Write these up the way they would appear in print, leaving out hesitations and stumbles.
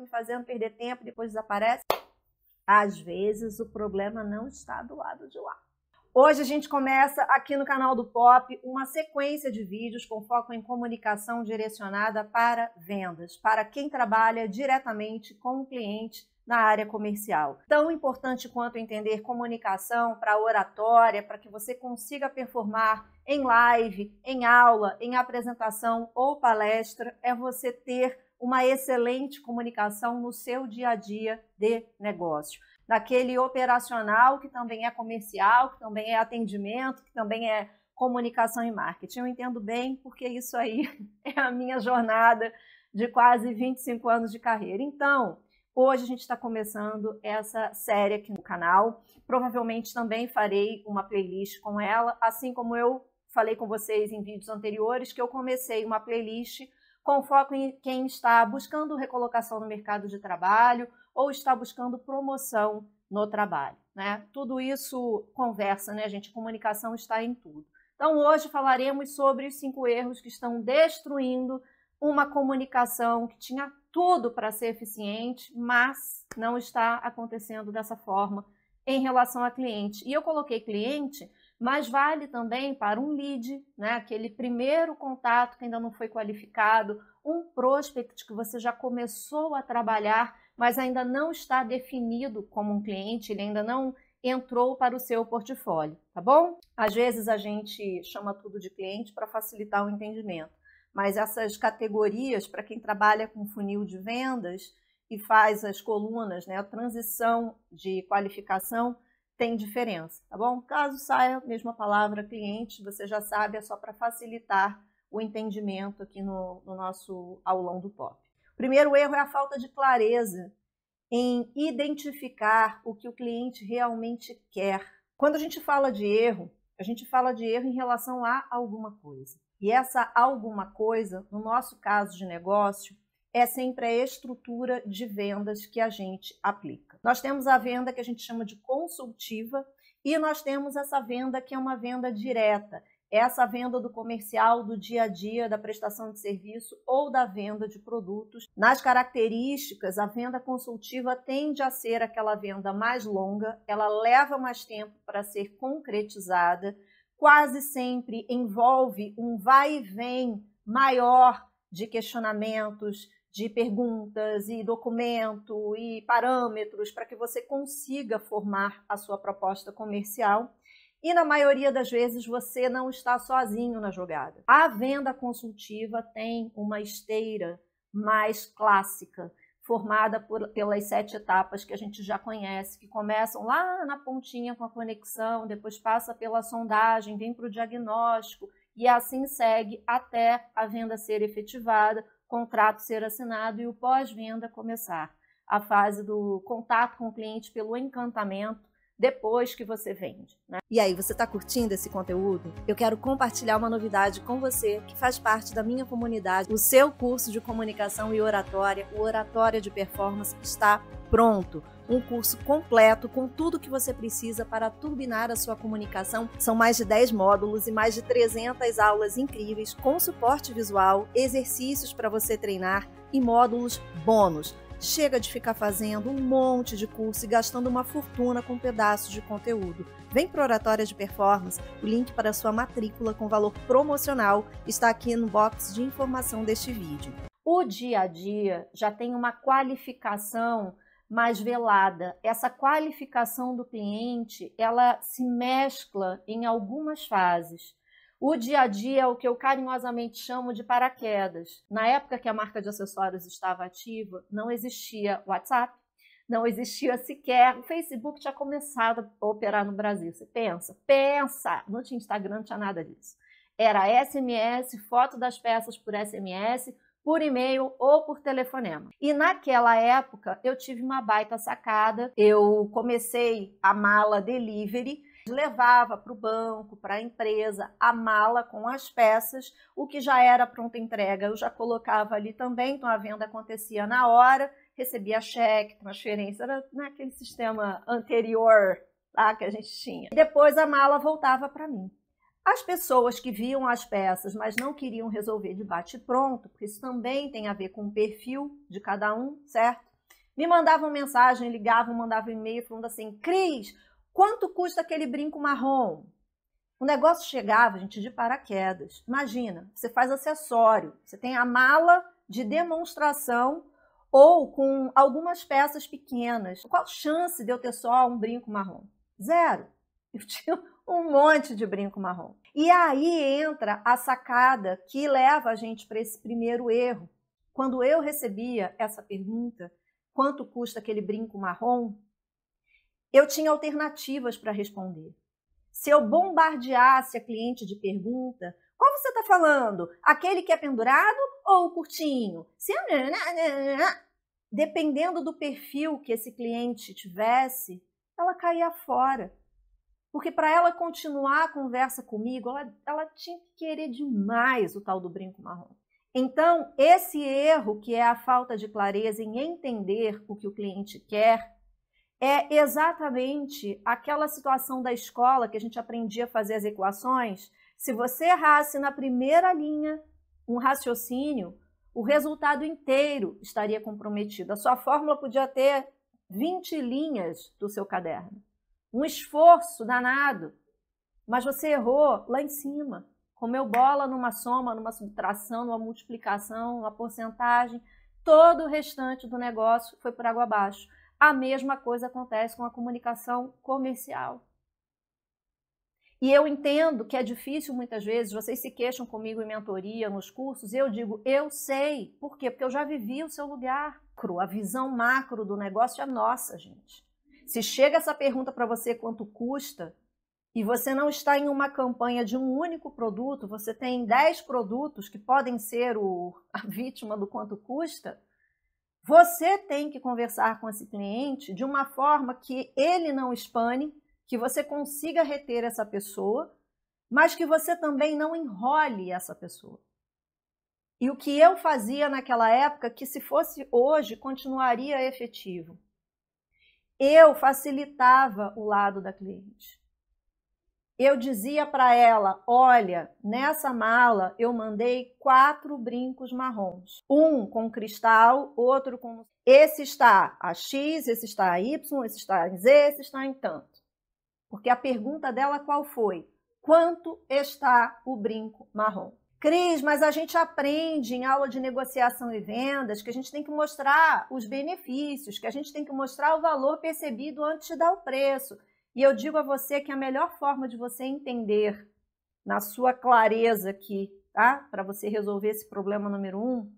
me fazendo perder tempo e depois desaparece. Às vezes o problema não está do lado de lá. Hoje a gente começa aqui no canal do Pop uma sequência de vídeos com foco em comunicação direcionada para vendas, para quem trabalha diretamente com o cliente na área comercial. Tão importante quanto entender comunicação para oratória, para que você consiga performar em live, em aula, em apresentação ou palestra, é você ter uma excelente comunicação no seu dia a dia de negócio. Naquele operacional, que também é comercial, que também é atendimento, que também é comunicação e marketing. Eu entendo bem, porque isso aí é a minha jornada de quase 25 anos de carreira. Então, hoje a gente está começando essa série aqui no canal. Provavelmente também farei uma playlist com ela, assim como eu falei com vocês em vídeos anteriores, que eu comecei uma playlist com foco em quem está buscando recolocação no mercado de trabalho ou está buscando promoção no trabalho, né? Tudo isso conversa, né, gente? Comunicação está em tudo. Então, hoje falaremos sobre os 5 erros que estão destruindo uma comunicação que tinha tudo para ser eficiente, mas não está acontecendo dessa forma em relação a cliente. E eu coloquei cliente, mas vale também para um lead, né? Aquele primeiro contato que ainda não foi qualificado, um prospect que você já começou a trabalhar, mas ainda não está definido como um cliente, ele ainda não entrou para o seu portfólio, tá bom? Às vezes a gente chama tudo de cliente para facilitar o entendimento, mas essas categorias, para quem trabalha com funil de vendas e faz as colunas, né, a transição de qualificação, tem diferença, tá bom? Caso saia a mesma palavra cliente, você já sabe, é só para facilitar o entendimento aqui no nosso aulão do Pop. O primeiro erro é a falta de clareza em identificar o que o cliente realmente quer. Quando a gente fala de erro em relação a alguma coisa. E essa alguma coisa, no nosso caso de negócio, é sempre a estrutura de vendas que a gente aplica. Nós temos a venda que a gente chama de consultiva e nós temos essa venda que é uma venda direta. Essa venda do comercial, do dia a dia, da prestação de serviço ou da venda de produtos. Nas características, a venda consultiva tende a ser aquela venda mais longa, ela leva mais tempo para ser concretizada, quase sempre envolve um vai e vem maior de questionamentos, de perguntas e documento e parâmetros para que você consiga formar a sua proposta comercial. E na maioria das vezes você não está sozinho na jogada. A venda consultiva tem uma esteira mais clássica, formada pelas 7 etapas que a gente já conhece, que começam lá na pontinha com a conexão, depois passa pela sondagem, vem para o diagnóstico e assim segue até a venda ser efetivada, contrato ser assinado e o pós-venda começar. A fase do contato com o cliente pelo encantamento, depois que você vende, né? E aí, você está curtindo esse conteúdo? Eu quero compartilhar uma novidade com você que faz parte da minha comunidade. O seu curso de comunicação e oratória, o Oratória de Performance, está pronto. Um curso completo com tudo que você precisa para turbinar a sua comunicação. São mais de 10 módulos e mais de 300 aulas incríveis com suporte visual, exercícios para você treinar e módulos bônus. Chega de ficar fazendo um monte de curso e gastando uma fortuna com pedaços de conteúdo. Vem para o Oratória de Performance, o link para a sua matrícula com valor promocional está aqui no box de informação deste vídeo. O dia a dia já tem uma qualificação mais velada. Essa qualificação do cliente, ela se mescla em algumas fases. O dia a dia é o que eu carinhosamente chamo de paraquedas. Na época que a marca de acessórios estava ativa, não existia WhatsApp, não existia sequer. O Facebook tinha começado a operar no Brasil. Você pensa? Pensa! Não tinha Instagram, não tinha nada disso. Era SMS, foto das peças por SMS, por e-mail ou por telefonema. E naquela época eu tive uma baita sacada. Eu comecei a mala delivery, levava para o banco, para a empresa, a mala com as peças, o que já era pronta entrega, eu já colocava ali também, então a venda acontecia na hora, recebia cheque, transferência, era naquele sistema anterior lá que a gente tinha. E depois a mala voltava para mim. As pessoas que viam as peças, mas não queriam resolver de bate-pronto, porque isso também tem a ver com o perfil de cada um, certo? Me mandavam mensagem, ligavam, mandavam e-mail falando assim, Cris, quanto custa aquele brinco marrom? O negócio chegava, gente, de paraquedas. Imagina, você faz acessório, você tem a mala de demonstração ou com algumas peças pequenas. Qual chance de eu ter só um brinco marrom? Zero. Eu tinha um monte de brinco marrom. E aí entra a sacada que leva a gente para esse primeiro erro. Quando eu recebia essa pergunta, quanto custa aquele brinco marrom? Eu tinha alternativas para responder. Se eu bombardeasse a cliente de pergunta, qual você está falando? Aquele que é pendurado ou o curtinho? Dependendo do perfil que esse cliente tivesse, ela caía fora. Porque para ela continuar a conversa comigo, ela tinha que querer demais o tal do brinco marrom. Então, esse erro, que é a falta de clareza em entender o que o cliente quer, é exatamente aquela situação da escola que a gente aprendia a fazer as equações. Se você errasse na primeira linha um raciocínio, o resultado inteiro estaria comprometido. A sua fórmula podia ter 20 linhas do seu caderno. Um esforço danado, mas você errou lá em cima. Comeu bola numa soma, numa subtração, numa multiplicação, numa porcentagem. Todo o restante do negócio foi por água abaixo. A mesma coisa acontece com a comunicação comercial. E eu entendo que é difícil muitas vezes, vocês se queixam comigo em mentoria, nos cursos, e eu digo, eu sei. Por quê? Porque eu já vivi o seu lugar. A visão macro do negócio é nossa, gente. Se chega essa pergunta para você quanto custa, e você não está em uma campanha de um único produto, você tem 10 produtos que podem ser a vítima do quanto custa, você tem que conversar com esse cliente de uma forma que ele não espane, que você consiga reter essa pessoa, mas que você também não enrole essa pessoa. E o que eu fazia naquela época, que se fosse hoje, continuaria efetivo. Eu facilitava o lado da cliente. Eu dizia para ela, olha, nessa mala eu mandei 4 brincos marrons. Um com cristal, outro com... Esse está a X, esse está a Y, esse está em Z, esse está em tanto. Porque a pergunta dela qual foi? Quanto está o brinco marrom? Cris, mas a gente aprende em aula de negociação e vendas que a gente tem que mostrar os benefícios, que a gente tem que mostrar o valor percebido antes de dar o preço. E eu digo a você que a melhor forma de você entender, na sua clareza aqui, tá? Para você resolver esse problema número 1,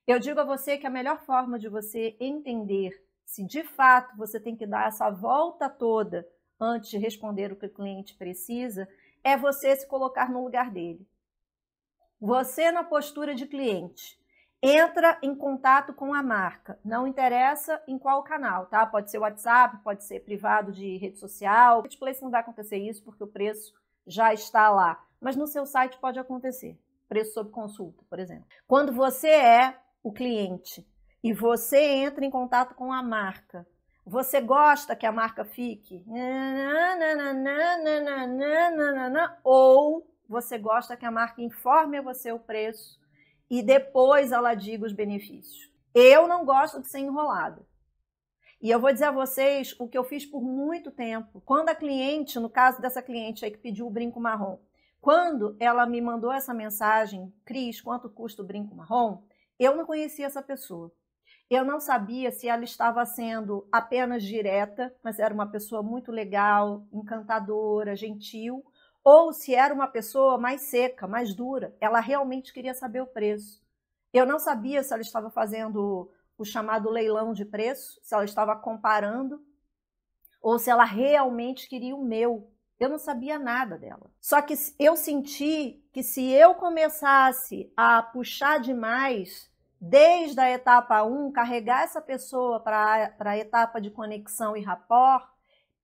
eu digo a você que a melhor forma de você entender se de fato você tem que dar essa volta toda antes de responder o que o cliente precisa, é você se colocar no lugar dele. Você na postura de cliente. Entra em contato com a marca, não interessa em qual canal, tá? Pode ser WhatsApp, pode ser privado de rede social. No Marketplace não vai acontecer isso porque o preço já está lá, mas no seu site pode acontecer. Preço sob consulta, por exemplo. Quando você é o cliente e você entra em contato com a marca, você gosta que a marca fique ou você gosta que a marca informe a você o preço e depois ela diga os benefícios. Eu não gosto de ser enrolada. E eu vou dizer a vocês o que eu fiz por muito tempo. Quando a cliente, no caso dessa cliente aí que pediu o brinco marrom, quando ela me mandou essa mensagem, Cris, quanto custa o brinco marrom? Eu não conhecia essa pessoa. Eu não sabia se ela estava sendo apenas direta, mas era uma pessoa muito legal, encantadora, gentil, ou se era uma pessoa mais seca, mais dura, ela realmente queria saber o preço. Eu não sabia se ela estava fazendo o chamado leilão de preço, se ela estava comparando, ou se ela realmente queria o meu. Eu não sabia nada dela. Só que eu senti que se eu começasse a puxar demais, desde a etapa 1, carregar essa pessoa para a etapa de conexão e rapport,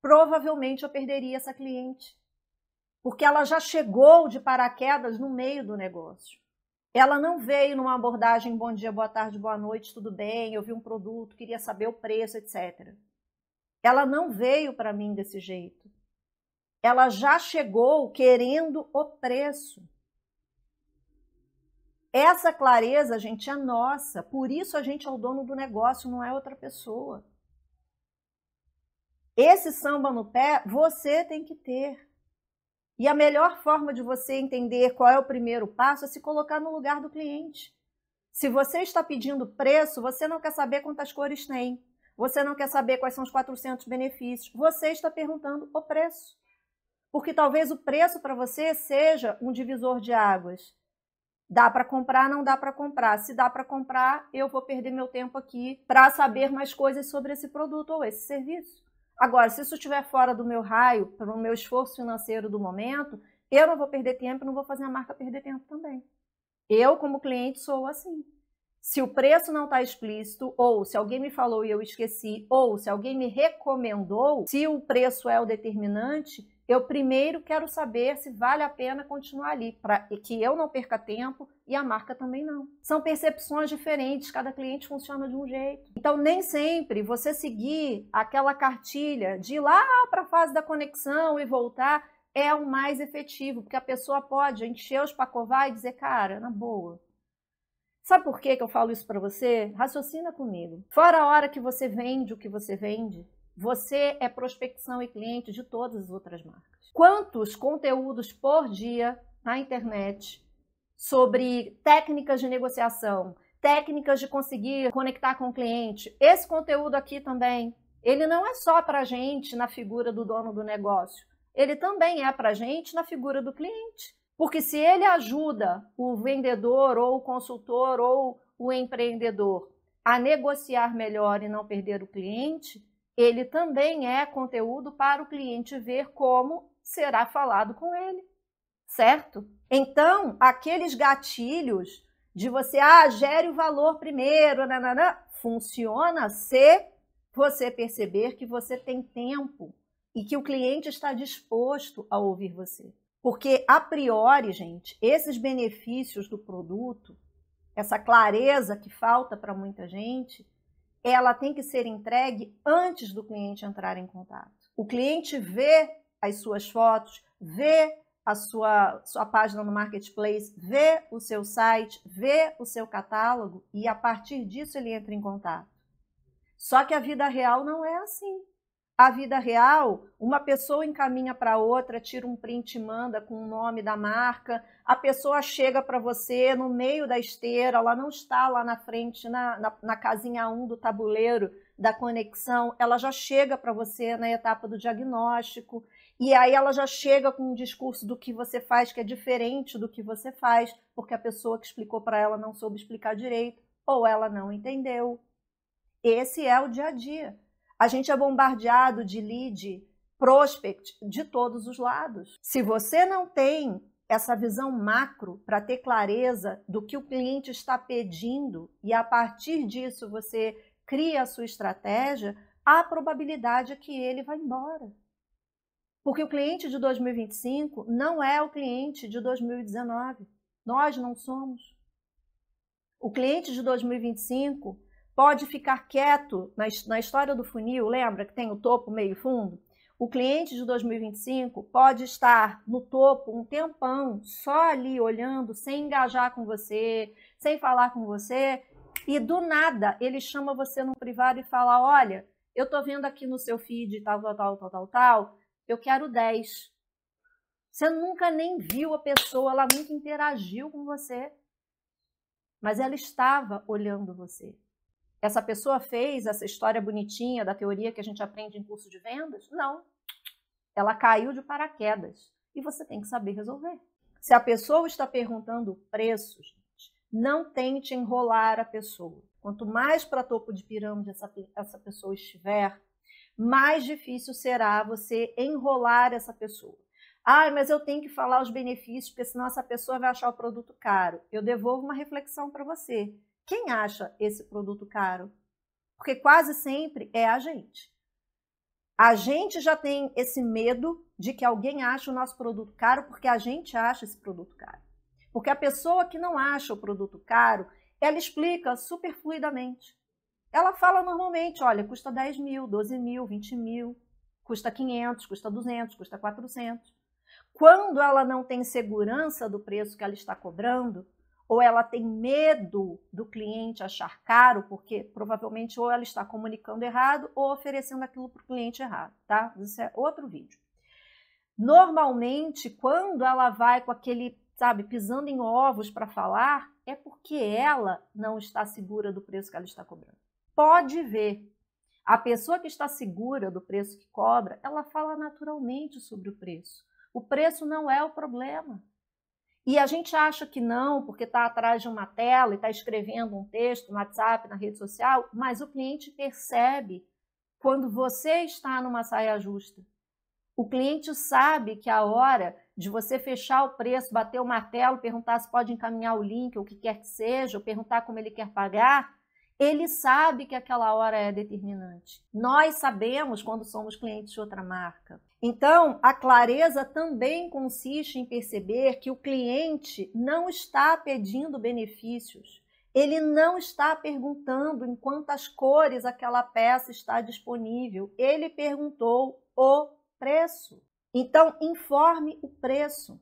provavelmente eu perderia essa cliente. Porque ela já chegou de paraquedas no meio do negócio. Ela não veio numa abordagem bom dia, boa tarde, boa noite, tudo bem, eu vi um produto, queria saber o preço, etc. Ela não veio para mim desse jeito. Ela já chegou querendo o preço. Essa clareza, gente, é nossa. Por isso a gente é o dono do negócio, não é outra pessoa. Esse samba no pé, você tem que ter. E a melhor forma de você entender qual é o primeiro passo é se colocar no lugar do cliente. Se você está pedindo preço, você não quer saber quantas cores tem. Você não quer saber quais são os 400 benefícios. Você está perguntando o preço. Porque talvez o preço para você seja um divisor de águas. Dá para comprar, não dá para comprar. Se dá para comprar, eu vou perder meu tempo aqui para saber mais coisas sobre esse produto ou esse serviço. Agora, se isso estiver fora do meu raio, para o meu esforço financeiro do momento, eu não vou perder tempo e não vou fazer a marca perder tempo também. Eu, como cliente, sou assim. Se o preço não está explícito, ou se alguém me falou e eu esqueci, ou se alguém me recomendou, se o preço é o determinante, eu primeiro quero saber se vale a pena continuar ali, para que eu não perca tempo e a marca também não. São percepções diferentes, cada cliente funciona de um jeito. Então, nem sempre você seguir aquela cartilha de ir lá para a fase da conexão e voltar é o mais efetivo, porque a pessoa pode encher os pacová e dizer, cara, na boa. Sabe por que eu falo isso para você? Raciocina comigo. Fora a hora que você vende o que você vende, você é prospecção e cliente de todas as outras marcas. Quantos conteúdos por dia na internet sobre técnicas de negociação, técnicas de conseguir conectar com o cliente? Esse conteúdo aqui também, ele não é só para a gente na figura do dono do negócio, ele também é para a gente na figura do cliente. Porque se ele ajuda o vendedor ou o consultor ou o empreendedor a negociar melhor e não perder o cliente, ele também é conteúdo para o cliente ver como será falado com ele, certo? Então, aqueles gatilhos de você, gere o valor primeiro, funciona se você perceber que você tem tempo e que o cliente está disposto a ouvir você. Porque, a priori, gente, esses benefícios do produto, essa clareza que falta para muita gente, ela tem que ser entregue antes do cliente entrar em contato. O cliente vê as suas fotos, vê a sua página no Marketplace, vê o seu site, vê o seu catálogo e, a partir disso, ele entra em contato. Só que a vida real não é assim. A vida real, uma pessoa encaminha para outra, tira um print e manda com o nome da marca, a pessoa chega para você no meio da esteira, ela não está lá na frente, na casinha 1 do tabuleiro da conexão, ela já chega para você na etapa do diagnóstico, e aí ela já chega com um discurso do que você faz, que é diferente do que você faz, porque a pessoa que explicou para ela não soube explicar direito, ou ela não entendeu. Esse é o dia a dia. A gente é bombardeado de lead, prospect, de todos os lados. Se você não tem essa visão macro para ter clareza do que o cliente está pedindo e a partir disso você cria a sua estratégia, a probabilidade é que ele vá embora. Porque o cliente de 2025 não é o cliente de 2019. Nós não somos. O cliente de 2025 pode ficar quieto na história do funil, lembra que tem o topo, meio e fundo? O cliente de 2025 pode estar no topo um tempão, só ali olhando, sem engajar com você, sem falar com você, e do nada ele chama você no privado e fala, olha, eu estou vendo aqui no seu feed tal, eu quero 10. Você nunca nem viu a pessoa, ela nunca interagiu com você, mas ela estava olhando você. Essa pessoa fez essa história bonitinha da teoria que a gente aprende em curso de vendas? Não. Ela caiu de paraquedas e você tem que saber resolver. Se a pessoa está perguntando o preço, gente, não tente enrolar a pessoa. Quanto mais para topo de pirâmide essa pessoa estiver, mais difícil será você enrolar essa pessoa. Mas eu tenho que falar os benefícios, porque senão essa pessoa vai achar o produto caro. Eu devolvo uma reflexão para você. Quem acha esse produto caro? Porque quase sempre é a gente. A gente já tem esse medo de que alguém ache o nosso produto caro porque a gente acha esse produto caro. Porque a pessoa que não acha o produto caro, ela explica super fluidamente. Ela fala normalmente, olha, custa 10 mil, 12 mil, 20 mil, custa 500, custa 200, custa 400. Quando ela não tem segurança do preço que ela está cobrando, ou ela tem medo do cliente achar caro, porque provavelmente ou ela está comunicando errado ou oferecendo aquilo para o cliente errado, tá? Isso é outro vídeo. Normalmente, quando ela vai com aquele, sabe, pisando em ovos para falar, é porque ela não está segura do preço que ela está cobrando. Pode ver. A pessoa que está segura do preço que cobra, ela fala naturalmente sobre o preço. O preço não é o problema. E a gente acha que não, porque está atrás de uma tela e está escrevendo um texto no WhatsApp, na rede social, mas o cliente percebe quando você está numa saia justa. O cliente sabe que a hora de você fechar o preço, bater o martelo, perguntar se pode encaminhar o link, ou o que quer que seja, ou perguntar como ele quer pagar, ele sabe que aquela hora é determinante. Nós sabemos quando somos clientes de outra marca. Então, a clareza também consiste em perceber que o cliente não está pedindo benefícios. Ele não está perguntando em quantas cores aquela peça está disponível. Ele perguntou o preço. Então, informe o preço.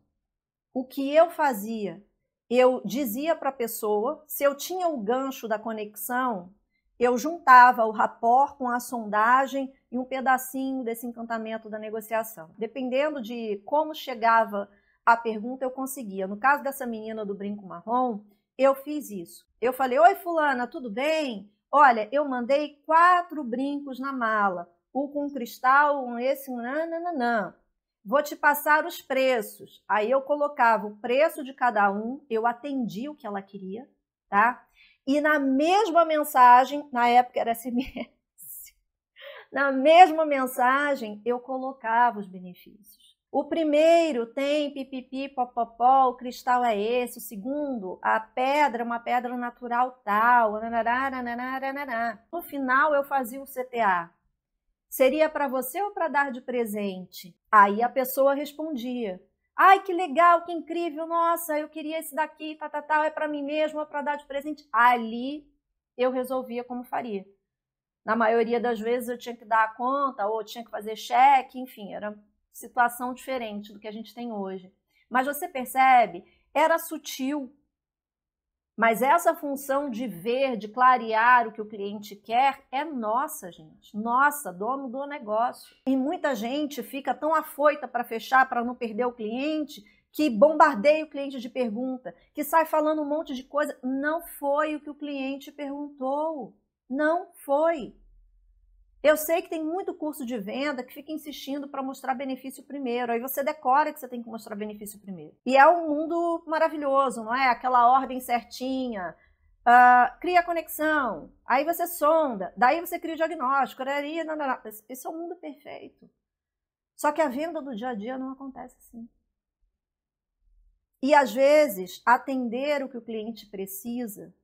O que eu fazia? Eu dizia para a pessoa, se eu tinha o gancho da conexão, eu juntava o rapport com a sondagem e um pedacinho desse encantamento da negociação. Dependendo de como chegava a pergunta, eu conseguia. No caso dessa menina do brinco marrom, eu fiz isso. Eu falei, oi fulana, tudo bem? Olha, eu mandei 4 brincos na mala. O com cristal, esse, nananã. Vou te passar os preços. Aí eu colocava o preço de cada um, eu atendi o que ela queria, tá? E na mesma mensagem, na época era SMS, na mesma mensagem eu colocava os benefícios. O primeiro tem pipipi, popopó, o cristal é esse. O segundo, a pedra é uma pedra natural tal. No final eu fazia o CTA. Seria para você ou para dar de presente? Aí a pessoa respondia. Ai, que legal, que incrível, nossa, eu queria esse daqui, é para mim mesmo, é para dar de presente. Ali eu resolvia como faria. Na maioria das vezes eu tinha que dar a conta ou tinha que fazer cheque, enfim, era situação diferente do que a gente tem hoje. Mas você percebe, era sutil. Mas essa função de ver, de clarear o que o cliente quer é nossa, gente. Nossa, dono do negócio. E muita gente fica tão afoita para fechar, para não perder o cliente, que bombardeia o cliente de pergunta, que sai falando um monte de coisa. Não foi o que o cliente perguntou. Não foi. Eu sei que tem muito curso de venda que fica insistindo para mostrar benefício primeiro. Aí você decora que você tem que mostrar benefício primeiro. E é um mundo maravilhoso, não é? Aquela ordem certinha. Cria a conexão. Aí você sonda. Daí você cria o diagnóstico. Esse é o mundo perfeito. Só que a venda do dia a dia não acontece assim. E às vezes, atender o que o cliente precisa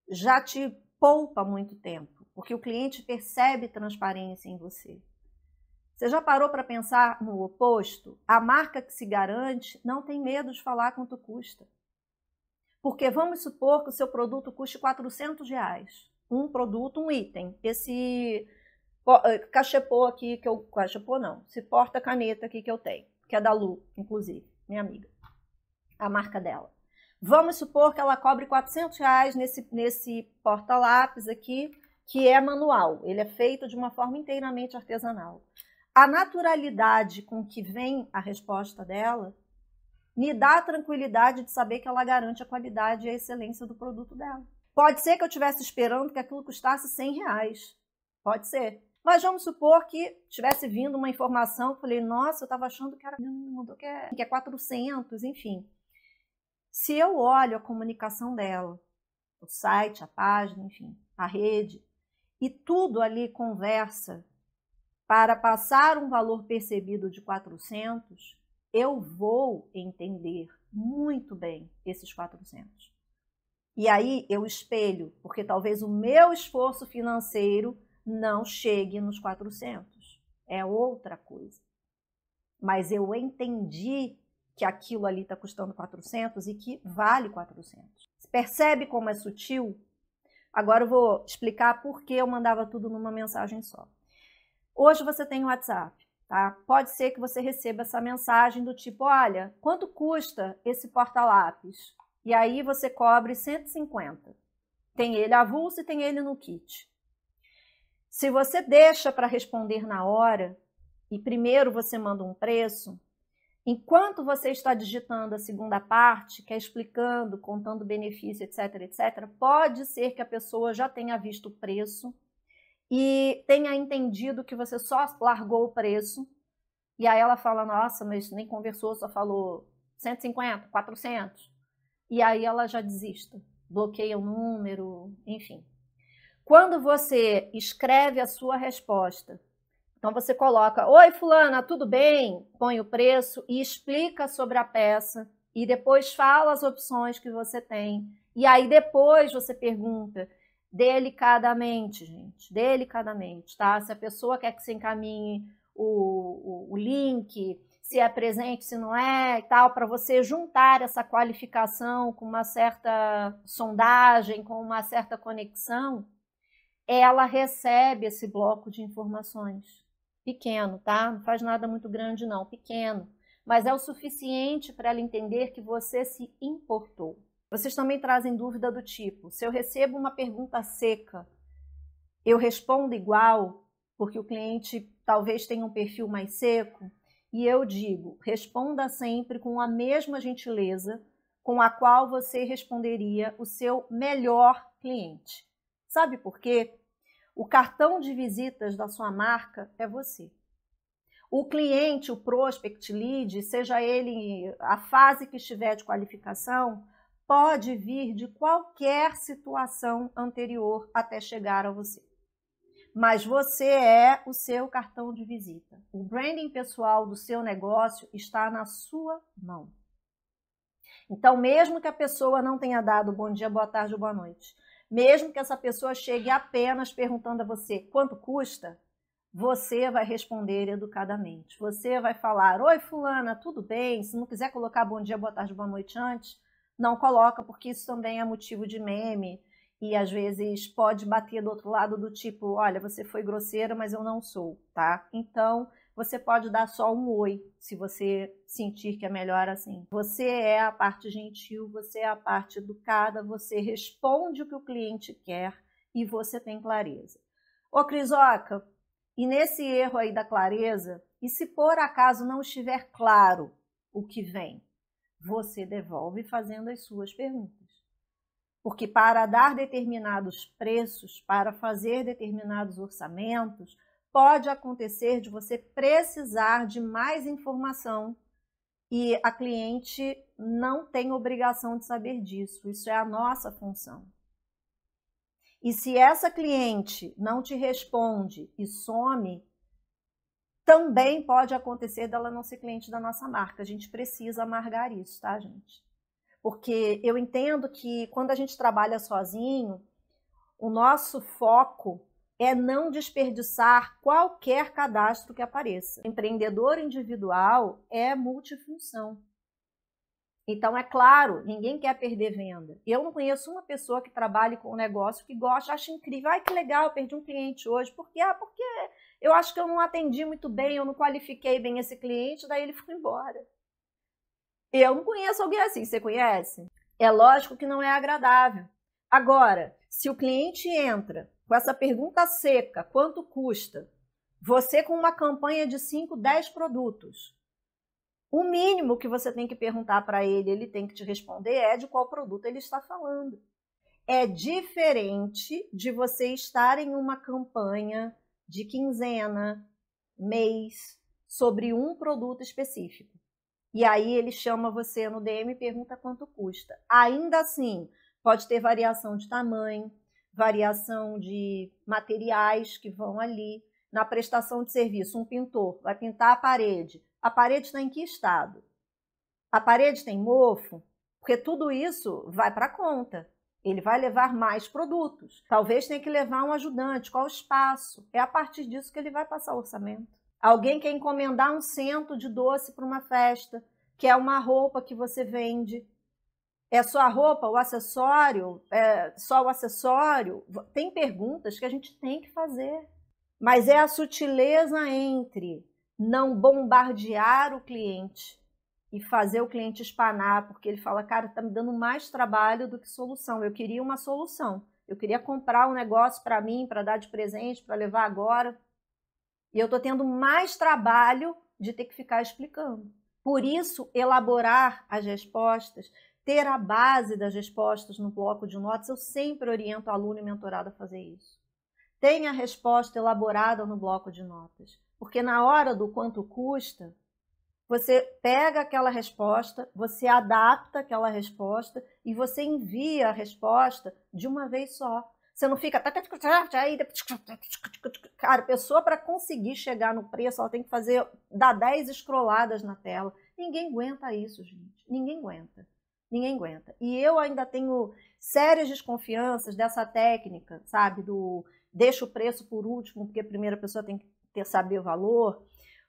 já te poupa muito tempo. Porque o cliente percebe transparência em você. Você já parou para pensar no oposto? A marca que se garante não tem medo de falar quanto custa. Porque vamos supor que o seu produto custe R$400. Um produto, um item. Esse cachepô aqui, cachepô não, esse porta-caneta aqui que eu tenho, que é da Lu, inclusive, minha amiga. A marca dela. Vamos supor que ela cobre R$400 nesse porta-lápis aqui, que é manual, ele é feito de uma forma inteiramente artesanal. A naturalidade com que vem a resposta dela me dá a tranquilidade de saber que ela garante a qualidade e a excelência do produto dela. Pode ser que eu estivesse esperando que aquilo custasse R$100, pode ser. Mas vamos supor que tivesse vindo uma informação, eu falei, nossa, eu estava achando que era que é 400, enfim. Se eu olho a comunicação dela, o site, a página, enfim, a rede, e tudo ali conversa para passar um valor percebido de 400, eu vou entender muito bem esses 400. E aí eu espelho, porque talvez o meu esforço financeiro não chegue nos 400. É outra coisa. Mas eu entendi que aquilo ali está custando 400 e que vale 400. Você percebe como é sutil? Agora eu vou explicar por que eu mandava tudo numa mensagem só. Hoje você tem o WhatsApp, tá? Pode ser que você receba essa mensagem do tipo, olha, quanto custa esse porta-lápis? e aí você cobre 150. Tem ele avulso e tem ele no kit. Se você deixa para responder na hora, e primeiro você manda um preço, enquanto você está digitando a segunda parte, que é explicando, contando benefício, etc, etc, pode ser que a pessoa já tenha visto o preço e tenha entendido que você só largou o preço, e aí ela fala, nossa, mas nem conversou, só falou 150, 400, e aí ela já desista, bloqueia o número, enfim. Quando você escreve a sua resposta, então você coloca, oi fulana, tudo bem? Põe o preço e explica sobre a peça e depois fala as opções que você tem. E aí depois você pergunta delicadamente, gente, delicadamente, tá? Se a pessoa quer que você encaminhe o link, se é presente, se não é e tal, para você juntar essa qualificação com uma certa sondagem, com uma certa conexão, ela recebe esse bloco de informações. Pequeno, tá? Não faz nada muito grande não, pequeno. Mas é o suficiente para ela entender que você se importou. Vocês também trazem dúvida do tipo, se eu recebo uma pergunta seca, eu respondo igual, porque o cliente talvez tenha um perfil mais seco, e eu digo, responda sempre com a mesma gentileza com a qual você responderia o seu melhor cliente. Sabe por quê? O cartão de visitas da sua marca é você. O cliente, o prospect lead, seja ele a fase que estiver de qualificação, pode vir de qualquer situação anterior até chegar a você. Mas você é o seu cartão de visita. O branding pessoal do seu negócio está na sua mão. Então, mesmo que a pessoa não tenha dado bom dia, boa tarde ou boa noite, mesmo que essa pessoa chegue apenas perguntando a você quanto custa, você vai responder educadamente. Você vai falar, oi fulana, tudo bem? Se não quiser colocar bom dia, boa tarde, boa noite antes, não coloca, porque isso também é motivo de meme e às vezes pode bater do outro lado do tipo, olha, você foi grosseira, mas eu não sou, tá? Então, você pode dar só um oi, se você sentir que é melhor assim. Você é a parte gentil, você é a parte educada, você responde o que o cliente quer e você tem clareza. Ô Crisoca, e nesse erro aí da clareza, e se por acaso não estiver claro o que vem, você devolve fazendo as suas perguntas. Porque para dar determinados preços, para fazer determinados orçamentos, pode acontecer de você precisar de mais informação e a cliente não tem obrigação de saber disso. Isso é a nossa função. E se essa cliente não te responde e some, também pode acontecer dela não ser cliente da nossa marca. A gente precisa amargar isso, tá, gente? Porque eu entendo que quando a gente trabalha sozinho, o nosso foco é não desperdiçar qualquer cadastro que apareça. Empreendedor individual é multifunção. Então, é claro, ninguém quer perder venda. Eu não conheço uma pessoa que trabalhe com um negócio que gosta, acha incrível. Ai, que legal, eu perdi um cliente hoje. Por quê? Porque eu acho que eu não atendi muito bem, eu não qualifiquei bem esse cliente, daí ele foi embora. Eu não conheço alguém assim, você conhece? É lógico que não é agradável. Agora, se o cliente entra com essa pergunta seca, quanto custa? Você com uma campanha de 5, 10 produtos. O mínimo que você tem que perguntar para ele, ele tem que te responder é de qual produto ele está falando. É diferente de você estar em uma campanha de quinzena, mês, sobre um produto específico. E aí ele chama você no DM e pergunta quanto custa. Ainda assim, pode ter variação de tamanho, variação de materiais que vão ali. Na prestação de serviço, um pintor vai pintar a parede. A parede está em que estado? A parede tem mofo? Porque tudo isso vai para a conta. Ele vai levar mais produtos. Talvez tenha que levar um ajudante. Qual o espaço? É a partir disso que ele vai passar o orçamento. Alguém quer encomendar um cento de doce para uma festa, que é uma roupa que você vende. É só a roupa, o acessório? É só o acessório? Tem perguntas que a gente tem que fazer. Mas é a sutileza entre não bombardear o cliente e fazer o cliente espanar, porque ele fala, cara, tá me dando mais trabalho do que solução. Eu queria uma solução. Eu queria comprar um negócio para mim, para dar de presente, para levar agora. E eu tô tendo mais trabalho de ter que ficar explicando. Por isso, elaborar as respostas, ter a base das respostas no bloco de notas, eu sempre oriento o aluno e mentorado a fazer isso. Tenha a resposta elaborada no bloco de notas, porque na hora do quanto custa, você pega aquela resposta, você adapta aquela resposta e você envia a resposta de uma vez só. Você não fica... Cara, a pessoa para conseguir chegar no preço, ela tem que dar 10 scrolladas na tela. Ninguém aguenta isso, gente. Ninguém aguenta. Ninguém aguenta. E eu ainda tenho sérias desconfianças dessa técnica, sabe? Deixa o preço por último, porque a primeira pessoa tem que saber o valor.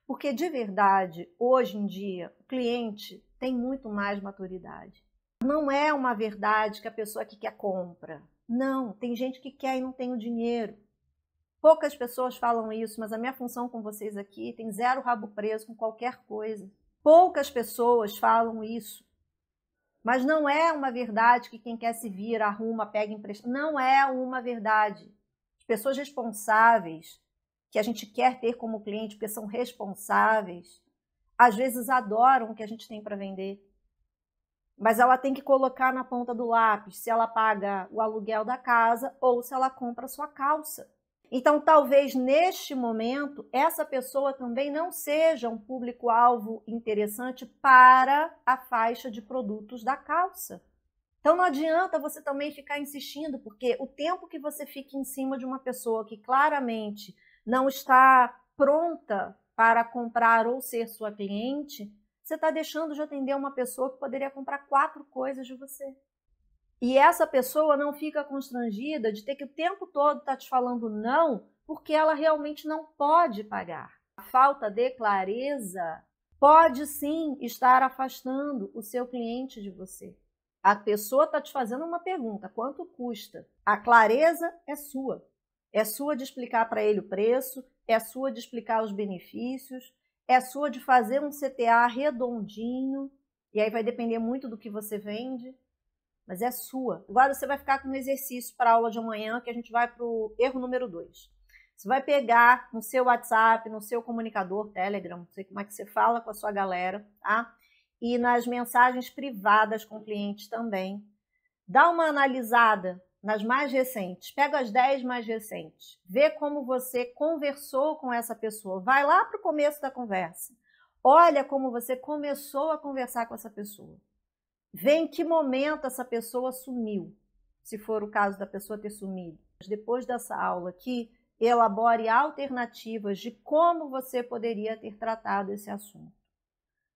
Porque, de verdade, hoje em dia, o cliente tem muito mais maturidade. Não é uma verdade que a pessoa que quer compra. Não, tem gente que quer e não tem o dinheiro. Poucas pessoas falam isso, mas a minha função com vocês aqui tem zero rabo preso com qualquer coisa. Poucas pessoas falam isso. Mas não é uma verdade que quem quer se vira, arruma, pega emprestado. Não é uma verdade. As pessoas responsáveis, que a gente quer ter como cliente, porque são responsáveis, às vezes adoram o que a gente tem para vender. Mas ela tem que colocar na ponta do lápis se ela paga o aluguel da casa ou se ela compra a sua calça. Então, talvez neste momento, essa pessoa também não seja um público-alvo interessante para a faixa de produtos da calça. Então, não adianta você também ficar insistindo, porque o tempo que você fica em cima de uma pessoa que claramente não está pronta para comprar ou ser sua cliente, você está deixando de atender uma pessoa que poderia comprar 4 coisas de você. E essa pessoa não fica constrangida de ter que o tempo todo estar te falando não, porque ela realmente não pode pagar. A falta de clareza pode sim estar afastando o seu cliente de você. A pessoa está te fazendo uma pergunta, quanto custa? A clareza é sua. É sua de explicar para ele o preço, é sua de explicar os benefícios, é sua de fazer um CTA redondinho, e aí vai depender muito do que você vende, mas é sua. Agora você vai ficar com um exercício para a aula de amanhã, que a gente vai para o erro número 2. Você vai pegar no seu WhatsApp, no seu comunicador, Telegram, não sei como é que você fala com a sua galera, tá? E nas mensagens privadas com clientes também. Dá uma analisada nas mais recentes, pega as 10 mais recentes, vê como você conversou com essa pessoa, vai lá para o começo da conversa, olha como você começou a conversar com essa pessoa, vê em que momento essa pessoa sumiu, se for o caso da pessoa ter sumido. Depois dessa aula aqui, elabore alternativas de como você poderia ter tratado esse assunto.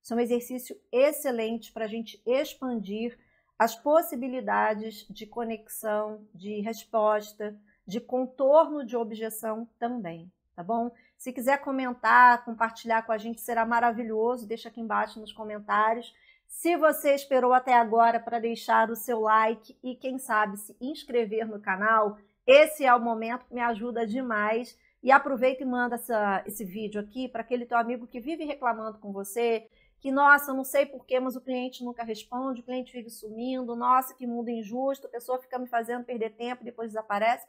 Isso é um exercício excelente para a gente expandir as possibilidades de conexão, de resposta, de contorno de objeção também, tá bom? Se quiser comentar, compartilhar com a gente, será maravilhoso, deixa aqui embaixo nos comentários. Se você esperou até agora para deixar o seu like e, quem sabe, se inscrever no canal, esse é o momento que me ajuda demais. E aproveita e manda esse vídeo aqui para aquele teu amigo que vive reclamando com você, que, nossa, não sei porquê, mas o cliente nunca responde, o cliente vive sumindo, nossa, que mundo injusto, a pessoa fica me fazendo perder tempo e depois desaparece.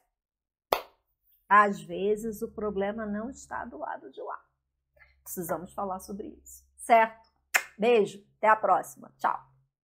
Às vezes o problema não está do lado de lá. Precisamos falar sobre isso, certo? Beijo, até a próxima, tchau!